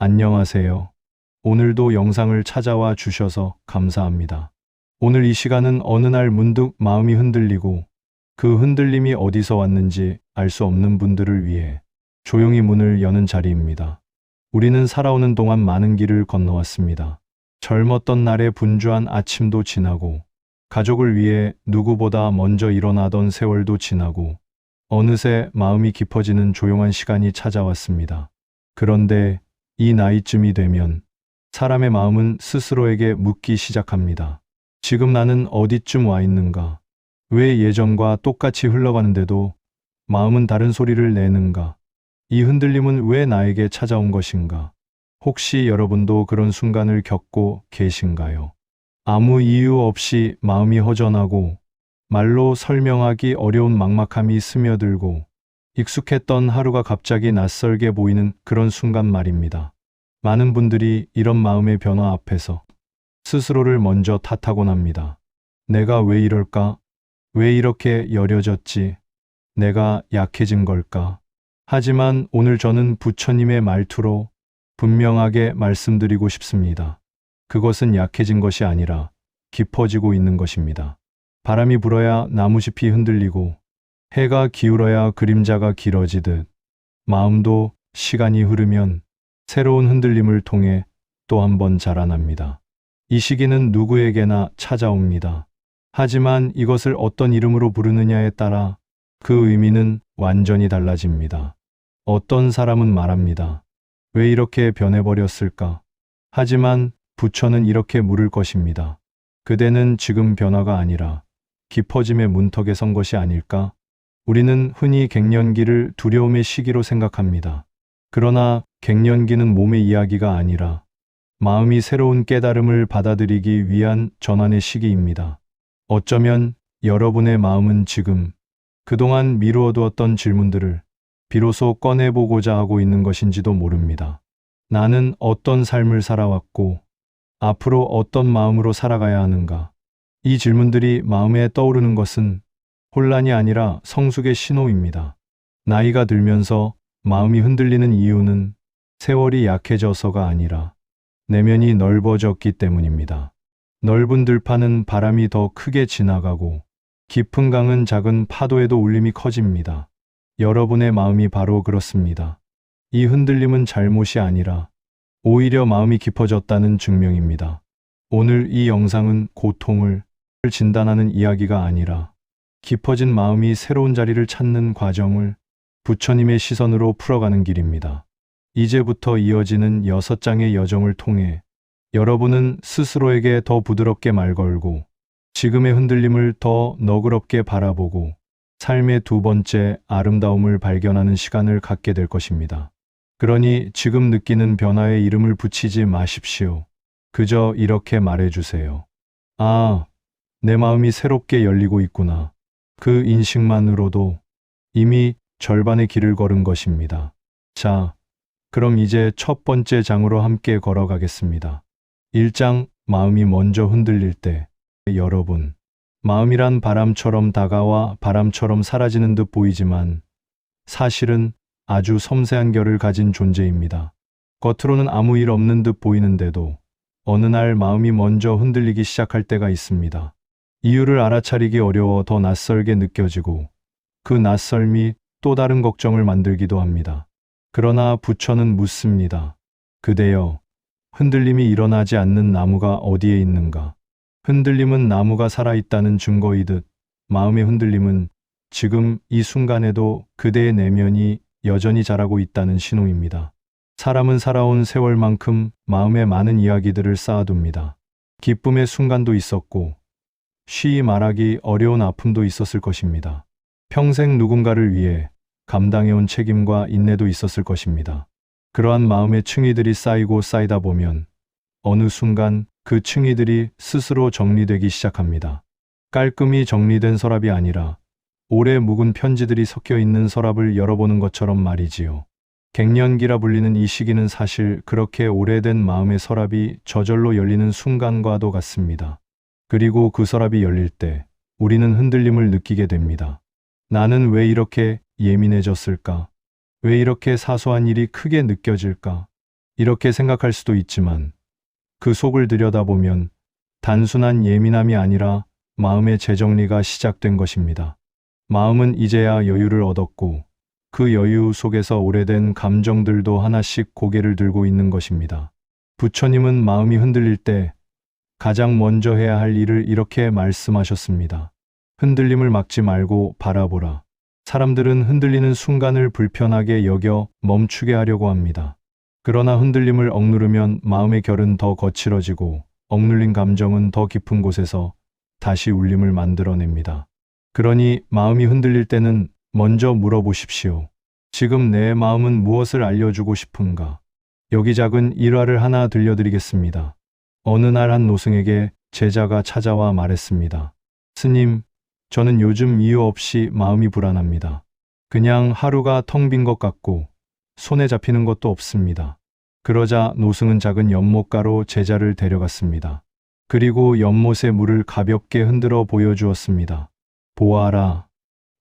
안녕하세요. 오늘도 영상을 찾아와 주셔서 감사합니다. 오늘 이 시간은 어느 날 문득 마음이 흔들리고 그 흔들림이 어디서 왔는지 알 수 없는 분들을 위해 조용히 문을 여는 자리입니다. 우리는 살아오는 동안 많은 길을 건너왔습니다. 젊었던 날의 분주한 아침도 지나고 가족을 위해 누구보다 먼저 일어나던 세월도 지나고 어느새 마음이 깊어지는 조용한 시간이 찾아왔습니다. 그런데 이 나이쯤이 되면 사람의 마음은 스스로에게 묻기 시작합니다. 지금 나는 어디쯤 와 있는가? 왜 예전과 똑같이 흘러가는데도 마음은 다른 소리를 내는가? 이 흔들림은 왜 나에게 찾아온 것인가? 혹시 여러분도 그런 순간을 겪고 계신가요? 아무 이유 없이 마음이 허전하고 말로 설명하기 어려운 막막함이 스며들고 익숙했던 하루가 갑자기 낯설게 보이는 그런 순간 말입니다. 많은 분들이 이런 마음의 변화 앞에서 스스로를 먼저 탓하곤 합니다. 내가 왜 이럴까? 왜 이렇게 여려졌지? 내가 약해진 걸까? 하지만 오늘 저는 부처님의 말투로 분명하게 말씀드리고 싶습니다. 그것은 약해진 것이 아니라 깊어지고 있는 것입니다. 바람이 불어야 나무잎이 흔들리고 해가 기울어야 그림자가 길어지듯 마음도 시간이 흐르면 새로운 흔들림을 통해 또 한 번 자라납니다. 이 시기는 누구에게나 찾아옵니다. 하지만 이것을 어떤 이름으로 부르느냐에 따라 그 의미는 완전히 달라집니다. 어떤 사람은 말합니다. 왜 이렇게 변해버렸을까? 하지만 부처는 이렇게 물을 것입니다. 그대는 지금 변화가 아니라 깊어짐의 문턱에 선 것이 아닐까? 우리는 흔히 갱년기를 두려움의 시기로 생각합니다. 그러나 갱년기는 몸의 이야기가 아니라 마음이 새로운 깨달음을 받아들이기 위한 전환의 시기입니다. 어쩌면 여러분의 마음은 지금 그동안 미루어두었던 질문들을 비로소 꺼내보고자 하고 있는 것인지도 모릅니다. 나는 어떤 삶을 살아왔고 앞으로 어떤 마음으로 살아가야 하는가? 이 질문들이 마음에 떠오르는 것은 혼란이 아니라 성숙의 신호입니다. 나이가 들면서 마음이 흔들리는 이유는 세월이 약해져서가 아니라 내면이 넓어졌기 때문입니다. 넓은 들판은 바람이 더 크게 지나가고 깊은 강은 작은 파도에도 울림이 커집니다. 여러분의 마음이 바로 그렇습니다. 이 흔들림은 잘못이 아니라 오히려 마음이 깊어졌다는 증명입니다. 오늘 이 영상은 고통을 진단하는 이야기가 아니라 깊어진 마음이 새로운 자리를 찾는 과정을 부처님의 시선으로 풀어가는 길입니다. 이제부터 이어지는 6장의 여정을 통해 여러분은 스스로에게 더 부드럽게 말 걸고 지금의 흔들림을 더 너그럽게 바라보고 삶의 두 번째 아름다움을 발견하는 시간을 갖게 될 것입니다. 그러니 지금 느끼는 변화에 이름을 붙이지 마십시오. 그저 이렇게 말해주세요. 아, 내 마음이 새롭게 열리고 있구나. 그 인식만으로도 이미 절반의 길을 걸은 것입니다. 자, 그럼 이제 첫 번째 장으로 함께 걸어가겠습니다. 1장, 마음이 먼저 흔들릴 때. 여러분, 마음이란 바람처럼 다가와 바람처럼 사라지는 듯 보이지만 사실은 아주 섬세한 결을 가진 존재입니다. 겉으로는 아무 일 없는 듯 보이는데도 어느 날 마음이 먼저 흔들리기 시작할 때가 있습니다. 이유를 알아차리기 어려워 더 낯설게 느껴지고 그 낯설미 또 다른 걱정을 만들기도 합니다. 그러나 부처는 묻습니다. 그대여, 흔들림이 일어나지 않는 나무가 어디에 있는가? 흔들림은 나무가 살아있다는 증거이듯 마음의 흔들림은 지금 이 순간에도 그대의 내면이 여전히 자라고 있다는 신호입니다. 사람은 살아온 세월만큼 마음에 많은 이야기들을 쌓아둡니다. 기쁨의 순간도 있었고 쉬이 말하기 어려운 아픔도 있었을 것입니다. 평생 누군가를 위해 감당해온 책임과 인내도 있었을 것입니다. 그러한 마음의 층위들이 쌓이고 쌓이다 보면 어느 순간 그 층위들이 스스로 정리되기 시작합니다. 깔끔히 정리된 서랍이 아니라 오래 묵은 편지들이 섞여 있는 서랍을 열어보는 것처럼 말이지요. 갱년기라 불리는 이 시기는 사실 그렇게 오래된 마음의 서랍이 저절로 열리는 순간과도 같습니다. 그리고 그 서랍이 열릴 때 우리는 흔들림을 느끼게 됩니다. 나는 왜 이렇게 예민해졌을까? 왜 이렇게 사소한 일이 크게 느껴질까? 이렇게 생각할 수도 있지만 그 속을 들여다보면 단순한 예민함이 아니라 마음의 재정리가 시작된 것입니다. 마음은 이제야 여유를 얻었고 그 여유 속에서 오래된 감정들도 하나씩 고개를 들고 있는 것입니다. 부처님은 마음이 흔들릴 때 가장 먼저 해야 할 일을 이렇게 말씀하셨습니다. 흔들림을 막지 말고 바라보라. 사람들은 흔들리는 순간을 불편하게 여겨 멈추게 하려고 합니다. 그러나 흔들림을 억누르면 마음의 결은 더 거칠어지고 억눌린 감정은 더 깊은 곳에서 다시 울림을 만들어냅니다. 그러니 마음이 흔들릴 때는 먼저 물어보십시오. 지금 내 마음은 무엇을 알려주고 싶은가? 여기 작은 일화를 하나 들려드리겠습니다. 어느 날 한 노승에게 제자가 찾아와 말했습니다. 스님, 저는 요즘 이유 없이 마음이 불안합니다. 그냥 하루가 텅 빈 것 같고 손에 잡히는 것도 없습니다. 그러자 노승은 작은 연못가로 제자를 데려갔습니다. 그리고 연못의 물을 가볍게 흔들어 보여주었습니다. 보아라.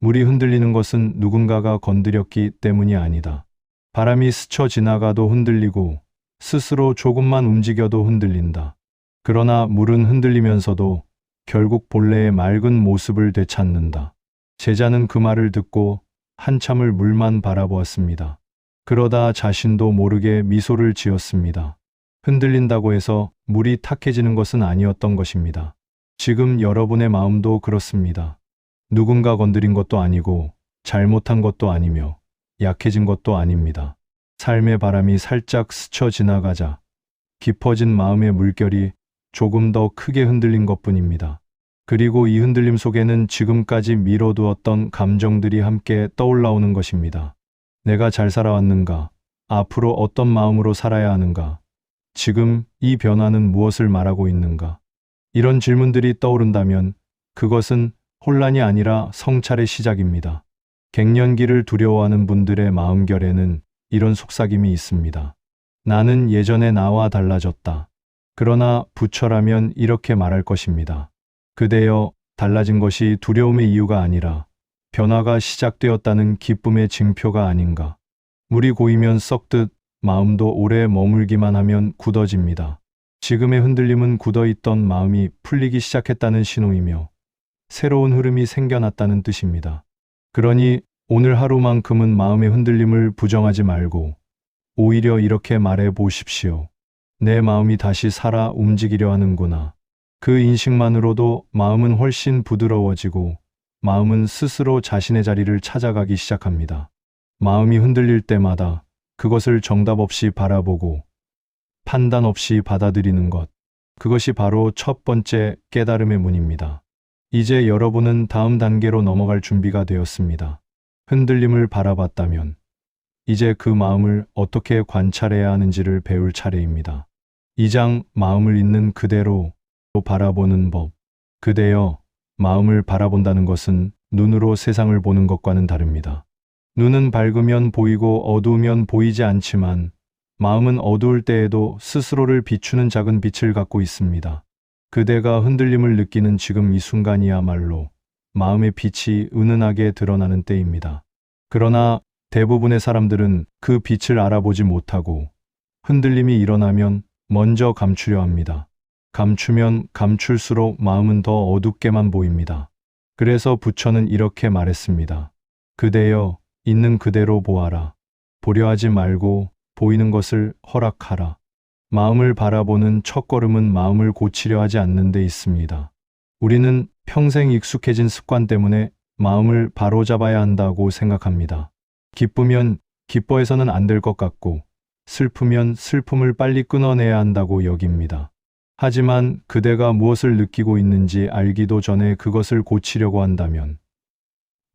물이 흔들리는 것은 누군가가 건드렸기 때문이 아니다. 바람이 스쳐 지나가도 흔들리고 스스로 조금만 움직여도 흔들린다. 그러나 물은 흔들리면서도 결국 본래의 맑은 모습을 되찾는다. 제자는 그 말을 듣고 한참을 물만 바라보았습니다. 그러다 자신도 모르게 미소를 지었습니다. 흔들린다고 해서 물이 탁해지는 것은 아니었던 것입니다. 지금 여러분의 마음도 그렇습니다. 누군가 건드린 것도 아니고 잘못한 것도 아니며 약해진 것도 아닙니다. 삶의 바람이 살짝 스쳐 지나가자 깊어진 마음의 물결이 조금 더 크게 흔들린 것뿐입니다. 그리고 이 흔들림 속에는 지금까지 미뤄두었던 감정들이 함께 떠올라오는 것입니다. 내가 잘 살아왔는가? 앞으로 어떤 마음으로 살아야 하는가? 지금 이 변화는 무엇을 말하고 있는가? 이런 질문들이 떠오른다면 그것은 혼란이 아니라 성찰의 시작입니다. 갱년기를 두려워하는 분들의 마음결에는 이런 속삭임이 있습니다. 나는 예전의 나와 달라졌다. 그러나 부처라면 이렇게 말할 것입니다. 그대여, 달라진 것이 두려움의 이유가 아니라 변화가 시작되었다는 기쁨의 징표가 아닌가. 물이 고이면 썩듯 마음도 오래 머물기만 하면 굳어집니다. 지금의 흔들림은 굳어있던 마음이 풀리기 시작했다는 신호이며 새로운 흐름이 생겨났다는 뜻입니다. 그러니 오늘 하루만큼은 마음의 흔들림을 부정하지 말고 오히려 이렇게 말해 보십시오. 내 마음이 다시 살아 움직이려 하는구나. 그 인식만으로도 마음은 훨씬 부드러워지고 마음은 스스로 자신의 자리를 찾아가기 시작합니다. 마음이 흔들릴 때마다 그것을 정답 없이 바라보고 판단 없이 받아들이는 것. 그것이 바로 첫 번째 깨달음의 문입니다. 이제 여러분은 다음 단계로 넘어갈 준비가 되었습니다. 흔들림을 바라봤다면 이제 그 마음을 어떻게 관찰해야 하는지를 배울 차례입니다. 2장 마음을 있는 그대로 바라보는 법. 그대여, 마음을 바라본다는 것은 눈으로 세상을 보는 것과는 다릅니다. 눈은 밝으면 보이고 어두우면 보이지 않지만 마음은 어두울 때에도 스스로를 비추는 작은 빛을 갖고 있습니다. 그대가 흔들림을 느끼는 지금 이 순간이야말로 마음의 빛이 은은하게 드러나는 때입니다. 그러나 대부분의 사람들은 그 빛을 알아보지 못하고 흔들림이 일어나면 먼저 감추려 합니다. 감추면 감출수록 마음은 더 어둡게만 보입니다. 그래서 부처는 이렇게 말했습니다. 그대여, 있는 그대로 보아라. 보려 하지 말고 보이는 것을 허락하라. 마음을 바라보는 첫걸음은 마음을 고치려 하지 않는 데 있습니다. 우리는 평생 익숙해진 습관 때문에 마음을 바로잡아야 한다고 생각합니다. 기쁘면 기뻐해서는 안 될 것 같고 슬프면 슬픔을 빨리 끊어내야 한다고 여깁니다. 하지만 그대가 무엇을 느끼고 있는지 알기도 전에 그것을 고치려고 한다면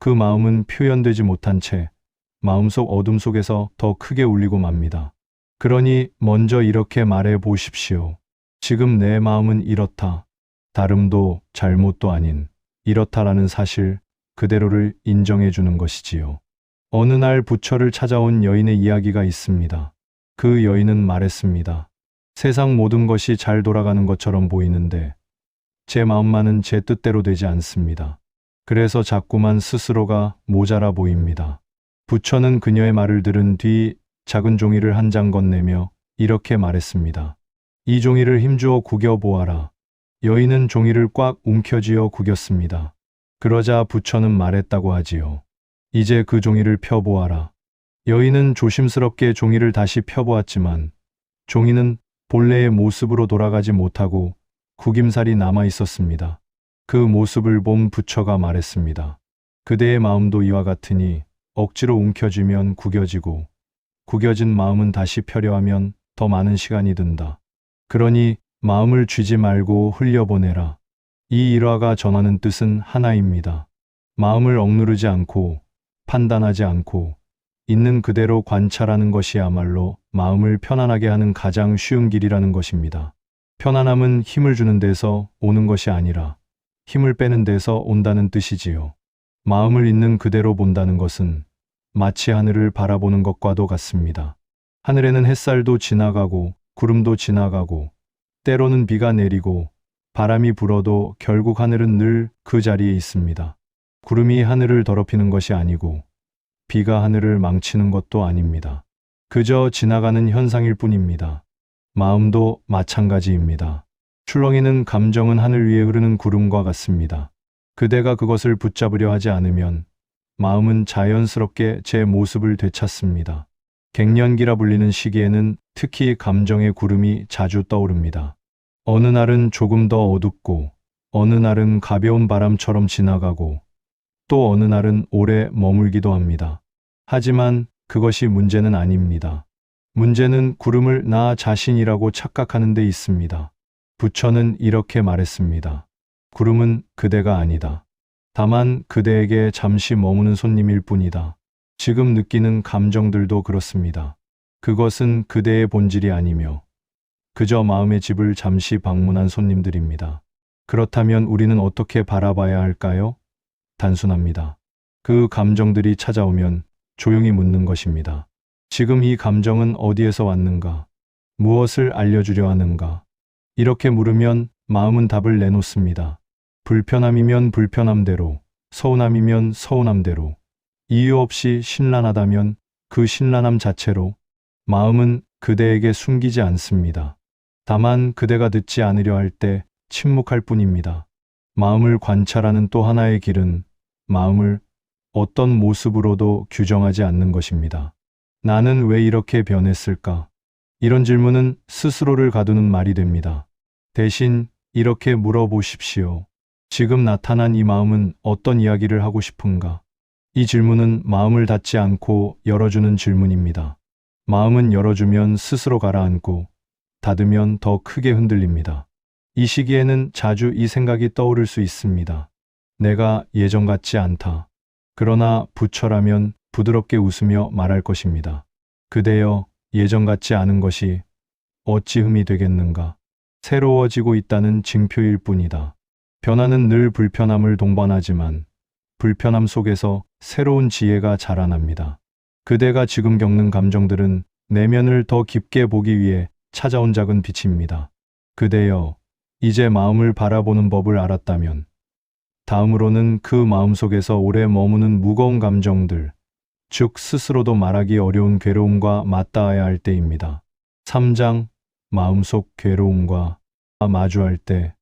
그 마음은 표현되지 못한 채 마음속 어둠 속에서 더 크게 울리고 맙니다. 그러니 먼저 이렇게 말해 보십시오. 지금 내 마음은 이렇다. 다름도 잘못도 아닌 이렇다라는 사실 그대로를 인정해 주는 것이지요. 어느 날 부처를 찾아온 여인의 이야기가 있습니다. 그 여인은 말했습니다. 세상 모든 것이 잘 돌아가는 것처럼 보이는데 제 마음만은 제 뜻대로 되지 않습니다. 그래서 자꾸만 스스로가 모자라 보입니다. 부처는 그녀의 말을 들은 뒤 작은 종이를 한 장 건네며 이렇게 말했습니다. 이 종이를 힘주어 구겨보아라. 여인은 종이를 꽉 움켜쥐어 구겼습니다. 그러자 부처는 말했다고 하지요. 이제 그 종이를 펴보아라. 여인은 조심스럽게 종이를 다시 펴보았지만 종이는 본래의 모습으로 돌아가지 못하고 구김살이 남아 있었습니다. 그 모습을 본 부처가 말했습니다. 그대의 마음도 이와 같으니 억지로 움켜쥐면 구겨지고 구겨진 마음은 다시 펴려 하면 더 많은 시간이 든다. 그러니 마음을 쥐지 말고 흘려보내라. 이 일화가 전하는 뜻은 하나입니다. 마음을 억누르지 않고 판단하지 않고 있는 그대로 관찰하는 것이야말로 마음을 편안하게 하는 가장 쉬운 길이라는 것입니다. 편안함은 힘을 주는 데서 오는 것이 아니라 힘을 빼는 데서 온다는 뜻이지요. 마음을 있는 그대로 본다는 것은 마치 하늘을 바라보는 것과도 같습니다. 하늘에는 햇살도 지나가고 구름도 지나가고 때로는 비가 내리고 바람이 불어도 결국 하늘은 늘 그 자리에 있습니다. 구름이 하늘을 더럽히는 것이 아니고 비가 하늘을 망치는 것도 아닙니다. 그저 지나가는 현상일 뿐입니다. 마음도 마찬가지입니다. 출렁이는 감정은 하늘 위에 흐르는 구름과 같습니다. 그대가 그것을 붙잡으려 하지 않으면 마음은 자연스럽게 제 모습을 되찾습니다. 갱년기라 불리는 시기에는 특히 감정의 구름이 자주 떠오릅니다. 어느 날은 조금 더 어둡고 어느 날은 가벼운 바람처럼 지나가고 또 어느 날은 오래 머물기도 합니다. 하지만 그것이 문제는 아닙니다. 문제는 구름을 나 자신이라고 착각하는 데 있습니다. 부처는 이렇게 말했습니다. 구름은 그대가 아니다. 다만 그대에게 잠시 머무는 손님일 뿐이다. 지금 느끼는 감정들도 그렇습니다. 그것은 그대의 본질이 아니며 그저 마음의 집을 잠시 방문한 손님들입니다. 그렇다면 우리는 어떻게 바라봐야 할까요? 단순합니다. 그 감정들이 찾아오면 조용히 묻는 것입니다. 지금 이 감정은 어디에서 왔는가? 무엇을 알려주려 하는가? 이렇게 물으면 마음은 답을 내놓습니다. 불편함이면 불편함대로, 서운함이면 서운함대로, 이유 없이 신란하다면 그 신란함 자체로 마음은 그대에게 숨기지 않습니다. 다만 그대가 듣지 않으려 할 때 침묵할 뿐입니다. 마음을 관찰하는 또 하나의 길은 마음을 어떤 모습으로도 규정하지 않는 것입니다. 나는 왜 이렇게 변했을까? 이런 질문은 스스로를 가두는 말이 됩니다. 대신 이렇게 물어보십시오. 지금 나타난 이 마음은 어떤 이야기를 하고 싶은가? 이 질문은 마음을 닫지 않고 열어주는 질문입니다. 마음은 열어주면 스스로 가라앉고 닫으면 더 크게 흔들립니다. 이 시기에는 자주 이 생각이 떠오를 수 있습니다. 내가 예전 같지 않다. 그러나 부처라면 부드럽게 웃으며 말할 것입니다. 그대여, 예전 같지 않은 것이 어찌 흠이 되겠는가? 새로워지고 있다는 징표일 뿐이다. 변화는 늘 불편함을 동반하지만 불편함 속에서 새로운 지혜가 자라납니다. 그대가 지금 겪는 감정들은 내면을 더 깊게 보기 위해 찾아온 작은 빛입니다. 그대여, 이제 마음을 바라보는 법을 알았다면 다음으로는 그 마음 속에서 오래 머무는 무거운 감정들, 즉 스스로도 말하기 어려운 괴로움과 맞닿아야 할 때입니다. 3장 마음속 괴로움과 마주할 때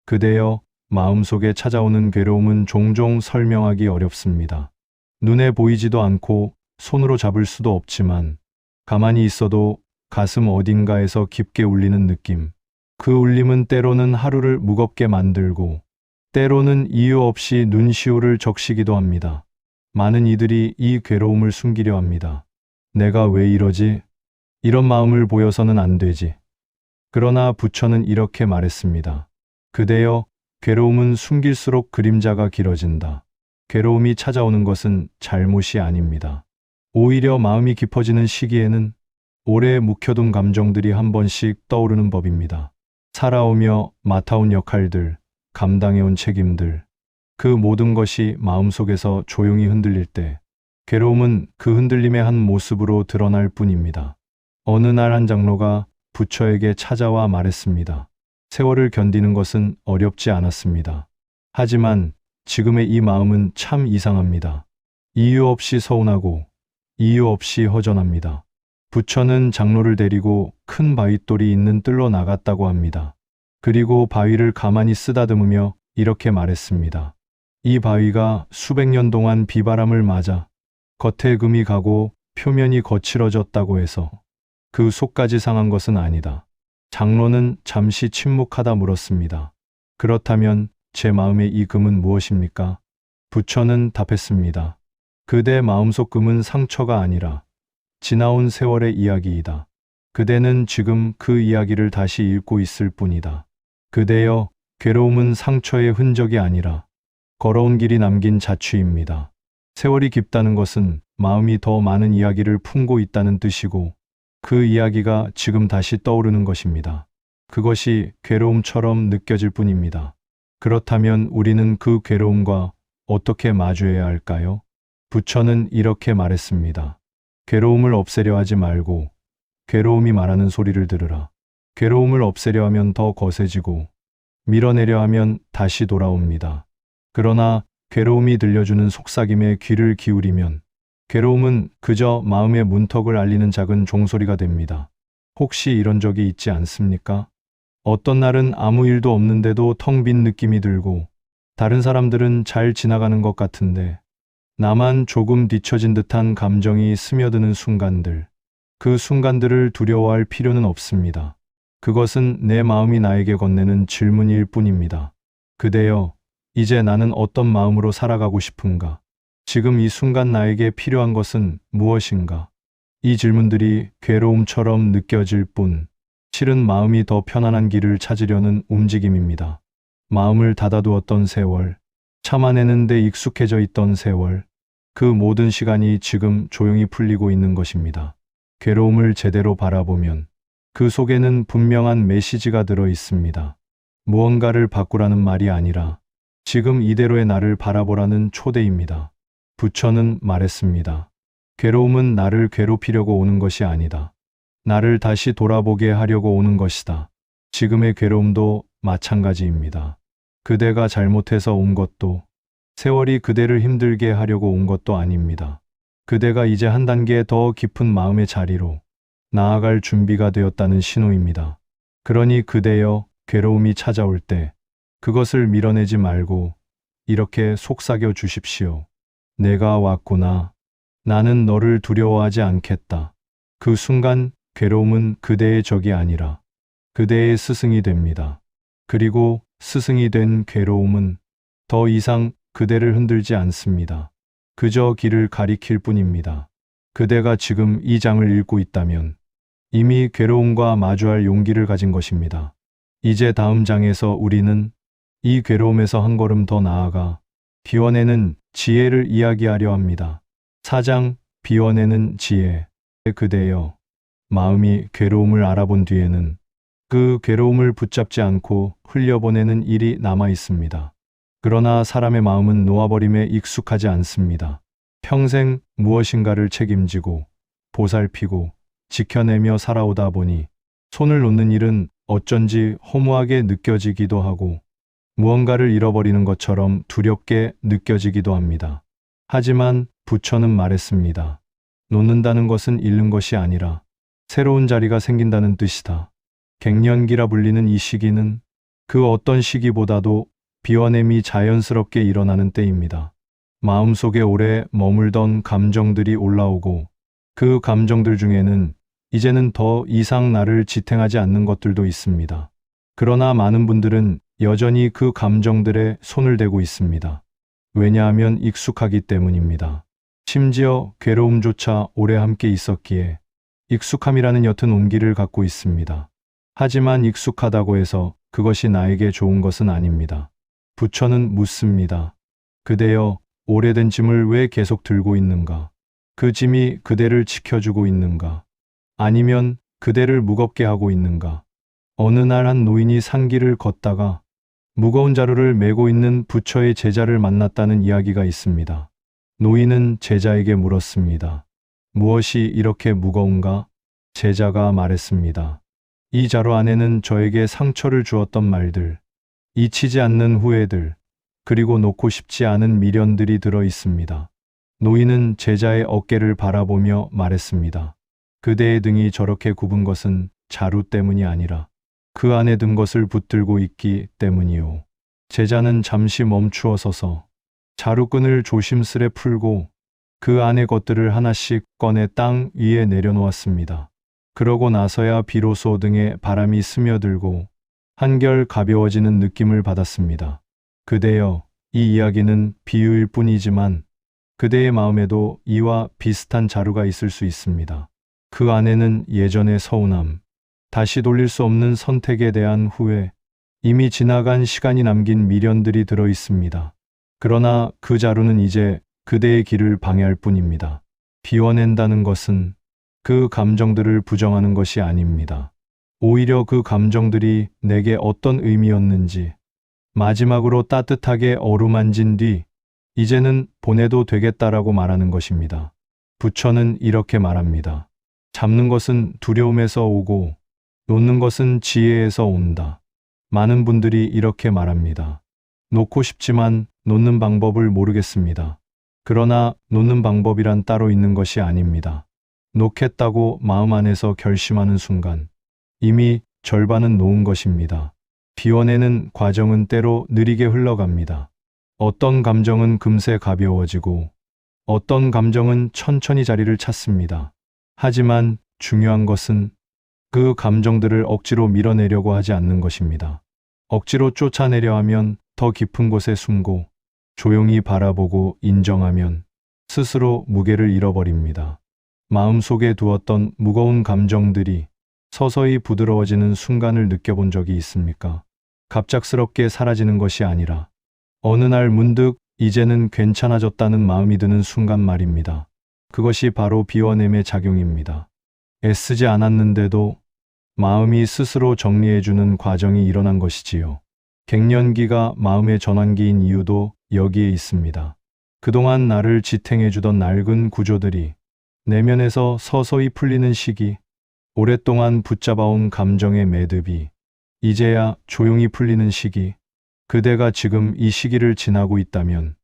그대여, 마음속에 찾아오는 괴로움은 종종 설명하기 어렵습니다. 눈에 보이지도 않고 손으로 잡을 수도 없지만 가만히 있어도 가슴 어딘가에서 깊게 울리는 느낌. 그 울림은 때로는 하루를 무겁게 만들고 때로는 이유 없이 눈시울을 적시기도 합니다. 많은 이들이 이 괴로움을 숨기려 합니다. 내가 왜 이러지? 이런 마음을 보여서는 안 되지. 그러나 부처는 이렇게 말했습니다. 그대여, 괴로움은 숨길수록 그림자가 길어진다. 괴로움이 찾아오는 것은 잘못이 아닙니다. 오히려 마음이 깊어지는 시기에는 오래 묵혀둔 감정들이 한 번씩 떠오르는 법입니다. 살아오며 맡아온 역할들, 감당해온 책임들, 그 모든 것이 마음속에서 조용히 흔들릴 때 괴로움은 그 흔들림의 한 모습으로 드러날 뿐입니다. 어느 날 한 장로가 부처에게 찾아와 말했습니다. 세월을 견디는 것은 어렵지 않았습니다. 하지만 지금의 이 마음은 참 이상합니다. 이유 없이 서운하고 이유 없이 허전합니다. 부처는 장로를 데리고 큰 바윗돌이 있는 뜰로 나갔다고 합니다. 그리고 바위를 가만히 쓰다듬으며 이렇게 말했습니다. 이 바위가 수백 년 동안 비바람을 맞아 겉에 금이 가고 표면이 거칠어졌다고 해서 그 속까지 상한 것은 아니다. 장로는 잠시 침묵하다 물었습니다. 그렇다면 제 마음의 이 금은 무엇입니까? 부처는 답했습니다. 그대 마음속 금은 상처가 아니라 지나온 세월의 이야기이다. 그대는 지금 그 이야기를 다시 읽고 있을 뿐이다. 그대여, 괴로움은 상처의 흔적이 아니라 걸어온 길이 남긴 자취입니다. 세월이 깊다는 것은 마음이 더 많은 이야기를 품고 있다는 뜻이고 그 이야기가 지금 다시 떠오르는 것입니다. 그것이 괴로움처럼 느껴질 뿐입니다. 그렇다면 우리는 그 괴로움과 어떻게 마주해야 할까요? 부처는 이렇게 말했습니다. 괴로움을 없애려 하지 말고 괴로움이 말하는 소리를 들으라. 괴로움을 없애려 하면 더 거세지고 밀어내려 하면 다시 돌아옵니다. 그러나 괴로움이 들려주는 속삭임에 귀를 기울이면 괴로움은 그저 마음의 문턱을 알리는 작은 종소리가 됩니다. 혹시 이런 적이 있지 않습니까? 어떤 날은 아무 일도 없는데도 텅 빈 느낌이 들고 다른 사람들은 잘 지나가는 것 같은데 나만 조금 뒤처진 듯한 감정이 스며드는 순간들. 그 순간들을 두려워할 필요는 없습니다. 그것은 내 마음이 나에게 건네는 질문일 뿐입니다. 그대여, 이제 나는 어떤 마음으로 살아가고 싶은가? 지금 이 순간 나에게 필요한 것은 무엇인가? 이 질문들이 괴로움처럼 느껴질 뿐, 실은 마음이 더 편안한 길을 찾으려는 움직임입니다. 마음을 닫아두었던 세월, 참아내는 데 익숙해져 있던 세월, 그 모든 시간이 지금 조용히 풀리고 있는 것입니다. 괴로움을 제대로 바라보면 그 속에는 분명한 메시지가 들어 있습니다. 무언가를 바꾸라는 말이 아니라 지금 이대로의 나를 바라보라는 초대입니다. 부처는 말했습니다. 괴로움은 나를 괴롭히려고 오는 것이 아니다. 나를 다시 돌아보게 하려고 오는 것이다. 지금의 괴로움도 마찬가지입니다. 그대가 잘못해서 온 것도 세월이 그대를 힘들게 하려고 온 것도 아닙니다. 그대가 이제 한 단계 더 깊은 마음의 자리로 나아갈 준비가 되었다는 신호입니다. 그러니 그대여, 괴로움이 찾아올 때 그것을 밀어내지 말고 이렇게 속삭여 주십시오. 내가 왔구나. 나는 너를 두려워하지 않겠다. 그 순간 괴로움은 그대의 적이 아니라 그대의 스승이 됩니다. 그리고 스승이 된 괴로움은 더 이상 그대를 흔들지 않습니다. 그저 길을 가리킬 뿐입니다. 그대가 지금 이 장을 읽고 있다면 이미 괴로움과 마주할 용기를 가진 것입니다. 이제 다음 장에서 우리는 이 괴로움에서 한 걸음 더 나아가 비워내는 지혜를 이야기하려 합니다. 4장 비워내는 지혜. 그대여, 마음이 괴로움을 알아본 뒤에는 그 괴로움을 붙잡지 않고 흘려보내는 일이 남아 있습니다. 그러나 사람의 마음은 놓아버림에 익숙하지 않습니다. 평생 무엇인가를 책임지고 보살피고 지켜내며 살아오다 보니 손을 놓는 일은 어쩐지 허무하게 느껴지기도 하고 무언가를 잃어버리는 것처럼 두렵게 느껴지기도 합니다. 하지만 부처는 말했습니다. 놓는다는 것은 잃는 것이 아니라 새로운 자리가 생긴다는 뜻이다. 갱년기라 불리는 이 시기는 그 어떤 시기보다도 비워냄이 자연스럽게 일어나는 때입니다. 마음속에 오래 머물던 감정들이 올라오고 그 감정들 중에는 이제는 더 이상 나를 지탱하지 않는 것들도 있습니다. 그러나 많은 분들은 여전히 그 감정들에 손을 대고 있습니다. 왜냐하면 익숙하기 때문입니다. 심지어 괴로움조차 오래 함께 있었기에 익숙함이라는 옅은 온기를 갖고 있습니다. 하지만 익숙하다고 해서 그것이 나에게 좋은 것은 아닙니다. 부처는 묻습니다. 그대여, 오래된 짐을 왜 계속 들고 있는가? 그 짐이 그대를 지켜주고 있는가? 아니면 그대를 무겁게 하고 있는가? 어느 날 한 노인이 산길을 걷다가 무거운 자루를 메고 있는 부처의 제자를 만났다는 이야기가 있습니다. 노인은 제자에게 물었습니다. 무엇이 이렇게 무거운가? 제자가 말했습니다. 이 자루 안에는 저에게 상처를 주었던 말들, 잊히지 않는 후회들, 그리고 놓고 싶지 않은 미련들이 들어 있습니다. 노인은 제자의 어깨를 바라보며 말했습니다. 그대의 등이 저렇게 굽은 것은 자루 때문이 아니라 그 안에 든 것을 붙들고 있기 때문이요. 제자는 잠시 멈추어 서서 자루끈을 조심스레 풀고 그 안의 것들을 하나씩 꺼내 땅 위에 내려놓았습니다. 그러고 나서야 비로소 등에 바람이 스며들고 한결 가벼워지는 느낌을 받았습니다. 그대여, 이 이야기는 비유일 뿐이지만 그대의 마음에도 이와 비슷한 자루가 있을 수 있습니다. 그 안에는 예전의 서운함, 다시 돌릴 수 없는 선택에 대한 후회, 이미 지나간 시간이 남긴 미련들이 들어 있습니다. 그러나 그 자루는 이제 그대의 길을 방해할 뿐입니다. 비워낸다는 것은 그 감정들을 부정하는 것이 아닙니다. 오히려 그 감정들이 내게 어떤 의미였는지 마지막으로 따뜻하게 어루만진 뒤 이제는 보내도 되겠다라고 말하는 것입니다. 부처는 이렇게 말합니다. 잡는 것은 두려움에서 오고 놓는 것은 지혜에서 온다. 많은 분들이 이렇게 말합니다. 놓고 싶지만 놓는 방법을 모르겠습니다. 그러나 놓는 방법이란 따로 있는 것이 아닙니다. 놓겠다고 마음 안에서 결심하는 순간 이미 절반은 놓은 것입니다. 비워내는 과정은 때로 느리게 흘러갑니다. 어떤 감정은 금세 가벼워지고 어떤 감정은 천천히 자리를 찾습니다. 하지만 중요한 것은 그 감정들을 억지로 밀어내려고 하지 않는 것입니다. 억지로 쫓아내려 하면 더 깊은 곳에 숨고 조용히 바라보고 인정하면 스스로 무게를 잃어버립니다. 마음속에 두었던 무거운 감정들이 서서히 부드러워지는 순간을 느껴본 적이 있습니까? 갑작스럽게 사라지는 것이 아니라 어느 날 문득 이제는 괜찮아졌다는 마음이 드는 순간 말입니다. 그것이 바로 비워냄의 작용입니다. 애쓰지 않았는데도 마음이 스스로 정리해주는 과정이 일어난 것이지요. 갱년기가 마음의 전환기인 이유도 여기에 있습니다. 그동안 나를 지탱해주던 낡은 구조들이 내면에서 서서히 풀리는 시기, 오랫동안 붙잡아온 감정의 매듭이 이제야 조용히 풀리는 시기, 그대가 지금 이 시기를 지나고 있다면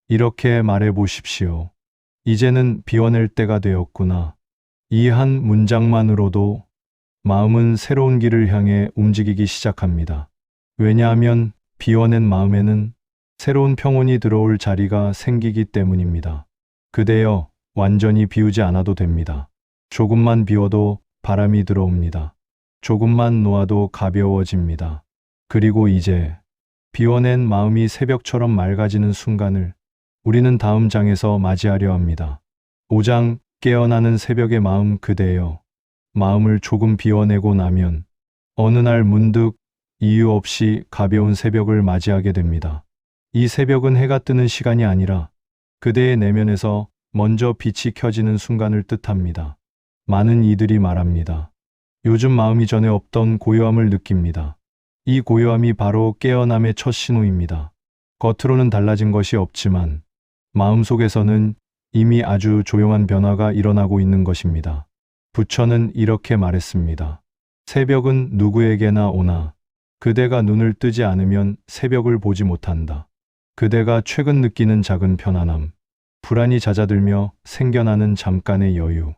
이렇게 말해 보십시오. 이제는 비워낼 때가 되었구나. 이 한 문장만으로도 마음은 새로운 길을 향해 움직이기 시작합니다. 왜냐하면 비워낸 마음에는 새로운 평온이 들어올 자리가 생기기 때문입니다. 그대여, 완전히 비우지 않아도 됩니다. 조금만 비워도 바람이 들어옵니다. 조금만 놓아도 가벼워집니다. 그리고 이제 비워낸 마음이 새벽처럼 맑아지는 순간을 우리는 다음 장에서 맞이하려 합니다. 5장 깨어나는 새벽의 마음. 그대여, 마음을 조금 비워내고 나면 어느 날 문득 이유 없이 가벼운 새벽을 맞이하게 됩니다. 이 새벽은 해가 뜨는 시간이 아니라 그대의 내면에서 먼저 빛이 켜지는 순간을 뜻합니다. 많은 이들이 말합니다. 요즘 마음이 전에 없던 고요함을 느낍니다. 이 고요함이 바로 깨어남의 첫 신호입니다. 겉으로는 달라진 것이 없지만 마음속에서는 이미 아주 조용한 변화가 일어나고 있는 것입니다. 부처는 이렇게 말했습니다. 새벽은 누구에게나 오나 그대가 눈을 뜨지 않으면 새벽을 보지 못한다. 그대가 최근 느끼는 작은 편안함, 불안이 잦아들며 생겨나는 잠깐의 여유,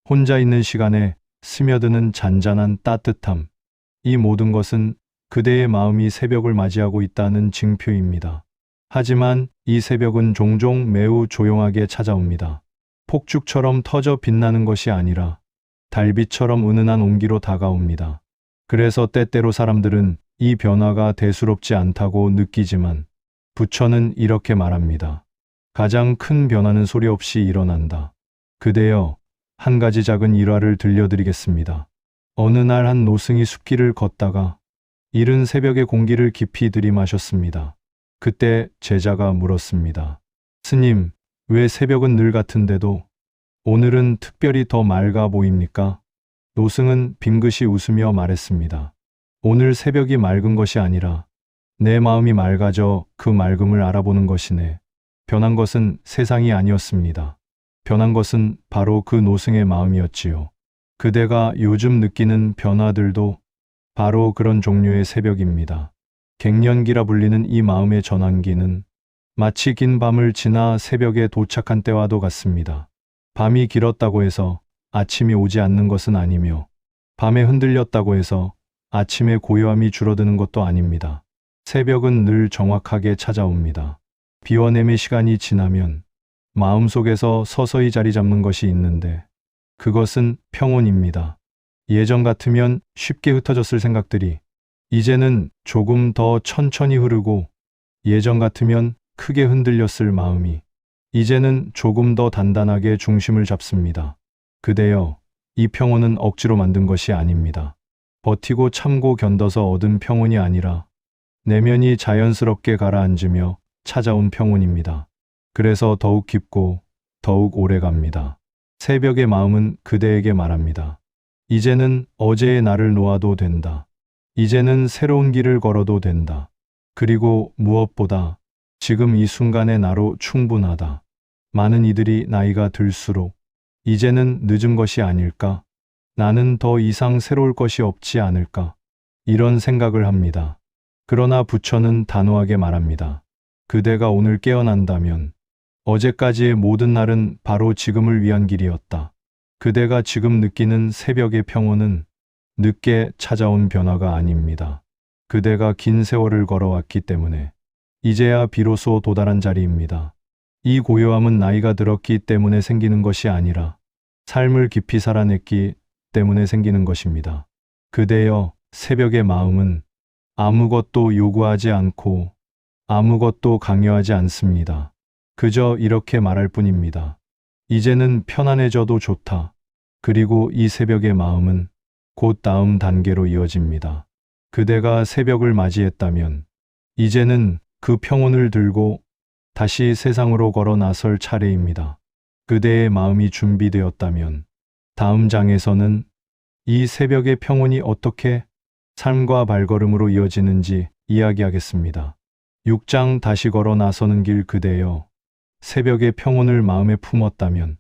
혼자 있는 시간에 스며드는 잔잔한 따뜻함, 이 모든 것은 그대의 마음이 새벽을 맞이하고 있다는 징표입니다. 하지만 이 새벽은 종종 매우 조용하게 찾아옵니다. 폭죽처럼 터져 빛나는 것이 아니라 달빛처럼 은은한 온기로 다가옵니다. 그래서 때때로 사람들은 이 변화가 대수롭지 않다고 느끼지만 부처는 이렇게 말합니다. 가장 큰 변화는 소리 없이 일어난다. 그대여, 한 가지 작은 일화를 들려드리겠습니다. 어느 날 한 노승이 숲길을 걷다가 이른 새벽의 공기를 깊이 들이마셨습니다. 그때 제자가 물었습니다. 스님, 왜 새벽은 늘 같은데도 오늘은 특별히 더 맑아 보입니까? 노승은 빙긋이 웃으며 말했습니다. 오늘 새벽이 맑은 것이 아니라 내 마음이 맑아져 그 맑음을 알아보는 것이네. 변한 것은 세상이 아니었습니다. 변한 것은 바로 그 노승의 마음이었지요. 그대가 요즘 느끼는 변화들도 바로 그런 종류의 새벽입니다. 갱년기라 불리는 이 마음의 전환기는 마치 긴 밤을 지나 새벽에 도착한 때와도 같습니다. 밤이 길었다고 해서 아침이 오지 않는 것은 아니며 밤에 흔들렸다고 해서 아침의 고요함이 줄어드는 것도 아닙니다. 새벽은 늘 정확하게 찾아옵니다. 비워냄의 시간이 지나면 마음속에서 서서히 자리 잡는 것이 있는데 그것은 평온입니다. 예전 같으면 쉽게 흩어졌을 생각들이 이제는 조금 더 천천히 흐르고 예전 같으면 크게 흔들렸을 마음이 이제는 조금 더 단단하게 중심을 잡습니다. 그대여, 이 평온은 억지로 만든 것이 아닙니다. 버티고 참고 견뎌서 얻은 평온이 아니라 내면이 자연스럽게 가라앉으며 찾아온 평온입니다. 그래서 더욱 깊고 더욱 오래 갑니다. 새벽의 마음은 그대에게 말합니다. 이제는 어제의 나를 놓아도 된다. 이제는 새로운 길을 걸어도 된다. 그리고 무엇보다 지금 이 순간의 나로 충분하다. 많은 이들이 나이가 들수록 이제는 늦은 것이 아닐까? 나는 더 이상 새로울 것이 없지 않을까? 이런 생각을 합니다. 그러나 부처는 단호하게 말합니다. 그대가 오늘 깨어난다면 어제까지의 모든 날은 바로 지금을 위한 길이었다. 그대가 지금 느끼는 새벽의 평온은 늦게 찾아온 변화가 아닙니다. 그대가 긴 세월을 걸어왔기 때문에 이제야 비로소 도달한 자리입니다. 이 고요함은 나이가 들었기 때문에 생기는 것이 아니라 삶을 깊이 살아냈기 때문에 생기는 것입니다. 그대여, 새벽의 마음은 아무것도 요구하지 않고 아무것도 강요하지 않습니다. 그저 이렇게 말할 뿐입니다. 이제는 편안해져도 좋다. 그리고 이 새벽의 마음은 곧 다음 단계로 이어집니다. 그대가 새벽을 맞이했다면 이제는 그 평온을 들고 다시 세상으로 걸어 나설 차례입니다. 그대의 마음이 준비되었다면 다음 장에서는 이 새벽의 평온이 어떻게 삶과 발걸음으로 이어지는지 이야기하겠습니다. 6장 다시 걸어 나서는 길. 그대여, 새벽의 평온을 마음에 품었다면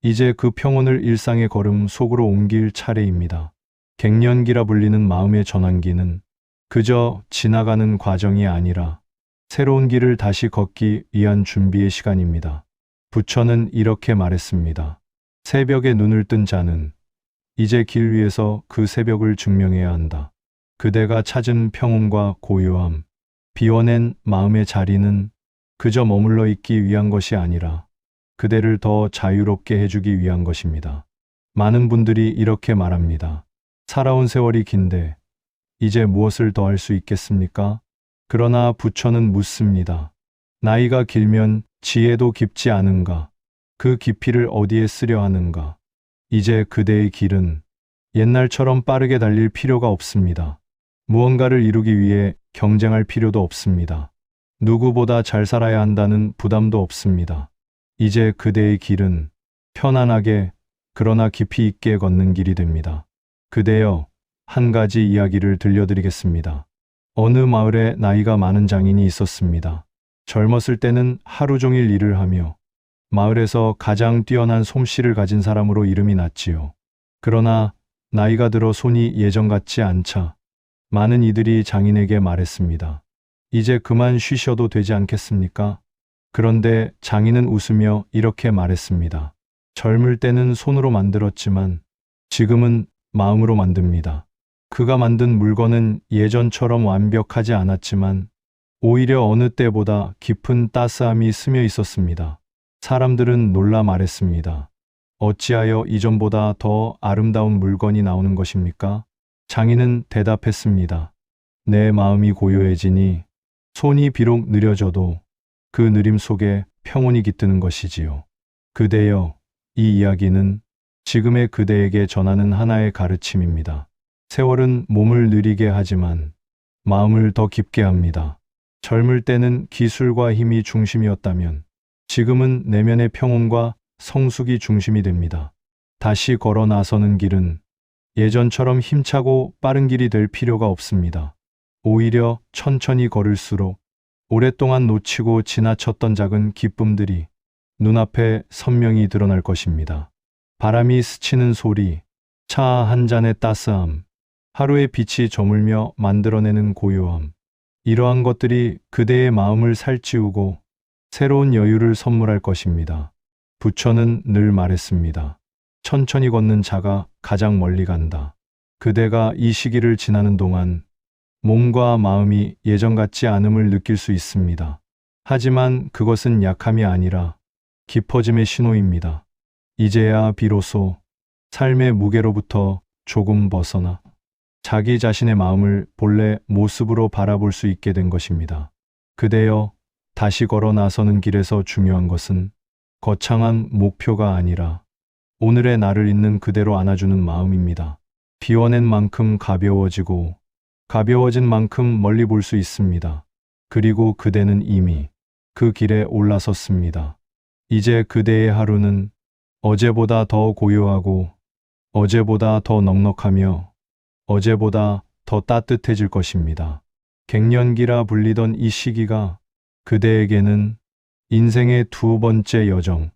이제 그 평온을 일상의 걸음 속으로 옮길 차례입니다. 갱년기라 불리는 마음의 전환기는 그저 지나가는 과정이 아니라 새로운 길을 다시 걷기 위한 준비의 시간입니다. 부처는 이렇게 말했습니다. 새벽에 눈을 뜬 자는 이제 길 위에서 그 새벽을 증명해야 한다. 그대가 찾은 평온과 고요함, 비워낸 마음의 자리는 그저 머물러 있기 위한 것이 아니라 그대를 더 자유롭게 해주기 위한 것입니다. 많은 분들이 이렇게 말합니다. 살아온 세월이 긴데 이제 무엇을 더 할 수 있겠습니까? 그러나 부처는 묻습니다. 나이가 길면 지혜도 깊지 않은가? 그 깊이를 어디에 쓰려 하는가? 이제 그대의 길은 옛날처럼 빠르게 달릴 필요가 없습니다. 무언가를 이루기 위해 경쟁할 필요도 없습니다. 누구보다 잘 살아야 한다는 부담도 없습니다. 이제 그대의 길은 편안하게 그러나 깊이 있게 걷는 길이 됩니다. 그대여, 한 가지 이야기를 들려드리겠습니다. 어느 마을에 나이가 많은 장인이 있었습니다. 젊었을 때는 하루 종일 일을 하며 마을에서 가장 뛰어난 솜씨를 가진 사람으로 이름이 났지요. 그러나 나이가 들어 손이 예전 같지 않자 많은 이들이 장인에게 말했습니다. 이제 그만 쉬셔도 되지 않겠습니까? 그런데 장인은 웃으며 이렇게 말했습니다. 젊을 때는 손으로 만들었지만 지금은 마음으로 만듭니다. 그가 만든 물건은 예전처럼 완벽하지 않았지만 오히려 어느 때보다 깊은 따스함이 스며 있었습니다. 사람들은 놀라 말했습니다. 어찌하여 이전보다 더 아름다운 물건이 나오는 것입니까? 장인은 대답했습니다. 내 마음이 고요해지니 손이 비록 느려져도 그 느림 속에 평온이 깃드는 것이지요. 그대여, 이 이야기는 지금의 그대에게 전하는 하나의 가르침입니다. 세월은 몸을 느리게 하지만 마음을 더 깊게 합니다. 젊을 때는 기술과 힘이 중심이었다면 지금은 내면의 평온과 성숙이 중심이 됩니다. 다시 걸어 나서는 길은 예전처럼 힘차고 빠른 길이 될 필요가 없습니다. 오히려 천천히 걸을수록 오랫동안 놓치고 지나쳤던 작은 기쁨들이 눈앞에 선명히 드러날 것입니다. 바람이 스치는 소리, 차 한 잔의 따스함, 하루의 빛이 저물며 만들어내는 고요함. 이러한 것들이 그대의 마음을 살찌우고 새로운 여유를 선물할 것입니다. 부처는 늘 말했습니다. 천천히 걷는 자가 가장 멀리 간다. 그대가 이 시기를 지나는 동안 몸과 마음이 예전 같지 않음을 느낄 수 있습니다. 하지만 그것은 약함이 아니라 깊어짐의 신호입니다. 이제야 비로소 삶의 무게로부터 조금 벗어나 자기 자신의 마음을 본래 모습으로 바라볼 수 있게 된 것입니다. 그대여, 다시 걸어 나서는 길에서 중요한 것은 거창한 목표가 아니라 오늘의 나를 있는 그대로 안아주는 마음입니다. 비워낸 만큼 가벼워지고 가벼워진 만큼 멀리 볼 수 있습니다. 그리고 그대는 이미 그 길에 올라섰습니다. 이제 그대의 하루는 어제보다 더 고요하고 어제보다 더 넉넉하며 어제보다 더 따뜻해질 것입니다. 갱년기라 불리던 이 시기가 그대에게는 인생의 두 번째 여정,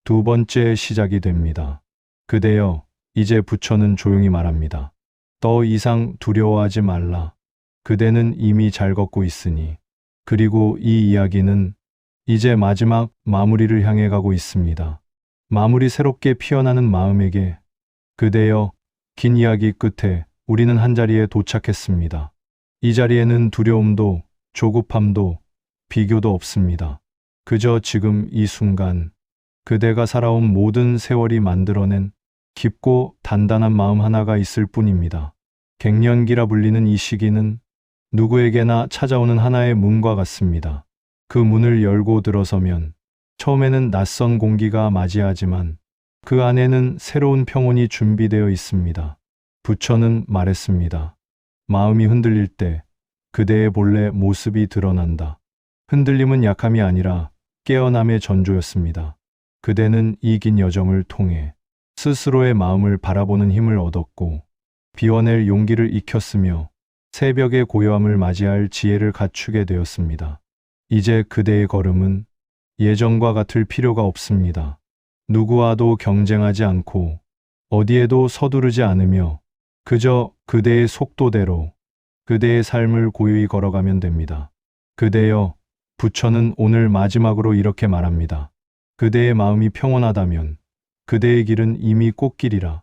두 번째 시작이 됩니다. 그대여, 이제 부처는 조용히 말합니다. 더 이상 두려워하지 말라. 그대는 이미 잘 걷고 있으니. 그리고 이 이야기는 이제 마지막 마무리를 향해 가고 있습니다. 마무리 새롭게 피어나는 마음에게. 그대여, 긴 이야기 끝에 우리는 한자리에 도착했습니다. 이 자리에는 두려움도 조급함도 비교도 없습니다. 그저 지금 이 순간 그대가 살아온 모든 세월이 만들어낸 깊고 단단한 마음 하나가 있을 뿐입니다. 갱년기라 불리는 이 시기는 누구에게나 찾아오는 하나의 문과 같습니다. 그 문을 열고 들어서면 처음에는 낯선 공기가 맞이하지만 그 안에는 새로운 평온이 준비되어 있습니다. 부처는 말했습니다. 마음이 흔들릴 때 그대의 본래 모습이 드러난다. 흔들림은 약함이 아니라 깨어남의 전조였습니다. 그대는 이 긴 여정을 통해 스스로의 마음을 바라보는 힘을 얻었고 비워낼 용기를 익혔으며 새벽의 고요함을 맞이할 지혜를 갖추게 되었습니다. 이제 그대의 걸음은 예전과 같을 필요가 없습니다. 누구와도 경쟁하지 않고 어디에도 서두르지 않으며 그저 그대의 속도대로 그대의 삶을 고요히 걸어가면 됩니다. 그대여, 부처는 오늘 마지막으로 이렇게 말합니다. 그대의 마음이 평온하다면 그대의 길은 이미 꽃길이라.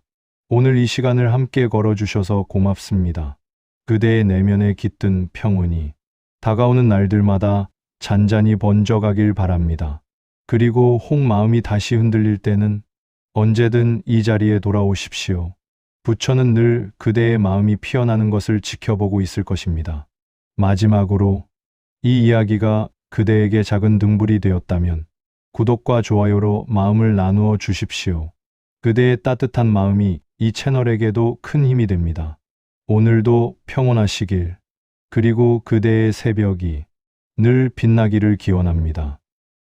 오늘 이 시간을 함께 걸어주셔서 고맙습니다. 그대의 내면에 깃든 평온이 다가오는 날들마다 잔잔히 번져가길 바랍니다. 그리고 혹 마음이 다시 흔들릴 때는 언제든 이 자리에 돌아오십시오. 부처는 늘 그대의 마음이 피어나는 것을 지켜보고 있을 것입니다. 마지막으로 이 이야기가 그대에게 작은 등불이 되었다면 구독과 좋아요로 마음을 나누어 주십시오. 그대의 따뜻한 마음이 이 채널에게도 큰 힘이 됩니다. 오늘도 평온하시길, 그리고 그대의 새벽이 늘 빛나기를 기원합니다.